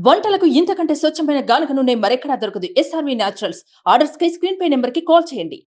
వంటలకు ఇంతకంటే స్వచ్ఛమైన గానుగ నూనె మరెక్కడా దొరకదు. SRV naturals. ఆర్డర్స్ కై స్క్రీన్ పై నెంబర్ కి కాల్ చేయండి.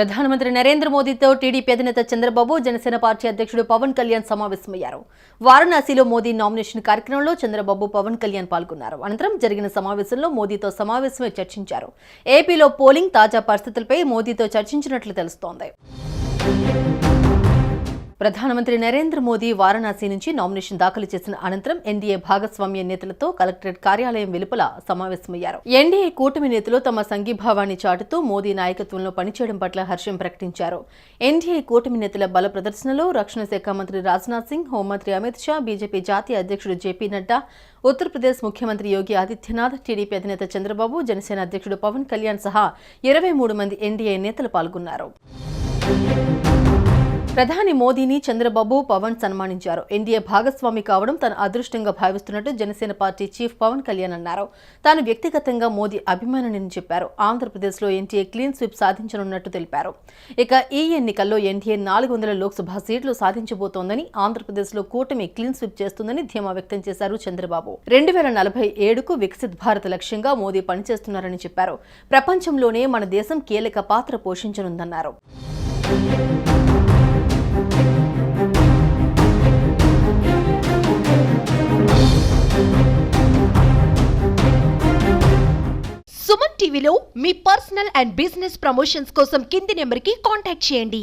ప్రధానమంత్రి నరేంద్ర మోదీతో టీడీపీ అధినేత చంద్రబాబు, జనసేన పార్టీ అధ్యక్షుడు పవన్ కళ్యాణ్ సమావేశమయ్యారు. వారణాసిలో మోదీ నామినేషన్ కార్యక్రమంలో చంద్రబాబు, పవన్ కళ్యాణ్ పాల్గొన్నారు. అనంతరం జరిగిన సమావేశంలో మోదీతో సమావేశమై చర్చించారు. ఏపీలో పోలింగ్ తాజా పరిస్థితులపై మోదీతో చర్చించినట్లు తెలుస్తోంది. ప్రధానమంత్రి నరేంద్ర మోదీ వారణాసి నుంచి నామినేషన్ దాఖలు చేసిన అనంతరం ఎన్డీఏ భాగస్వామ్య నేతలతో కలెక్టరేట్ కార్యాలయం వెలుపల సమావేశమయ్యారు. ఎన్డీఏ కూటమి నేతలు తమ సంఘీభావాన్ని చాటుతూ మోదీ నాయకత్వంలో పనిచేయడం పట్ల హర్షం ప్రకటించారు. ఎన్డీఏ కూటమి నేతల బల ప్రదర్శనలో రక్షణ శాఖ మంత్రి రాజ్నాథ్ సింగ్, హోంమంత్రి అమిత్ షా, బీజేపీ జాతీయ అధ్యక్షుడు జేపీ నడ్డా, ఉత్తరప్రదేశ్ ముఖ్యమంత్రి యోగి ఆదిత్యనాథ్, టీడీపీ అధినేత చంద్రబాబు, జనసేన అధ్యక్షుడు పవన్ కళ్యాణ్ సహా 23 మంది ఎన్డీఏ నేతలు పాల్గొన్నారు. ప్రధాని మోదీని చంద్రబాబు, పవన్ సన్మానించారు. ఎన్డీఏ భాగస్వామి కావడం తన అదృష్టంగా భావిస్తున్నట్టు జనసేన పార్టీ చీఫ్ పవన్ కళ్యాణ్ అన్నారు. తాను వ్యక్తిగతంగా మోదీ అభిమానిని చెప్పారు. ఆంధ్రప్రదేశ్లో ఎన్డీఏ క్లీన్ స్వీప్ సాధించనున్నట్టు తెలిపారు. ఇక ఈ ఎన్నికల్లో ఎన్డీఏ 400 లోక్సభ సీట్లు సాధించబోతోందని, ఆంధ్రప్రదేశ్లో కూటమి క్లీన్ స్వీప్ చేస్తుందని ధీమా వ్యక్తం చేశారు చంద్రబాబు. 2047కు వికసిత్ భారత్ లక్ష్యంగా మోదీ పనిచేస్తున్నారని చెప్పారు. ప్రపంచంలోనే మన దేశం కీలక పాత్ర పోషించనుందన్నారు. సుమన్ టీవీలో మీ పర్సనల్ అండ్ బిజినెస్ ప్రమోషన్స్ కోసం కింది నెంబర్కి కాంటాక్ట్ చేయండి.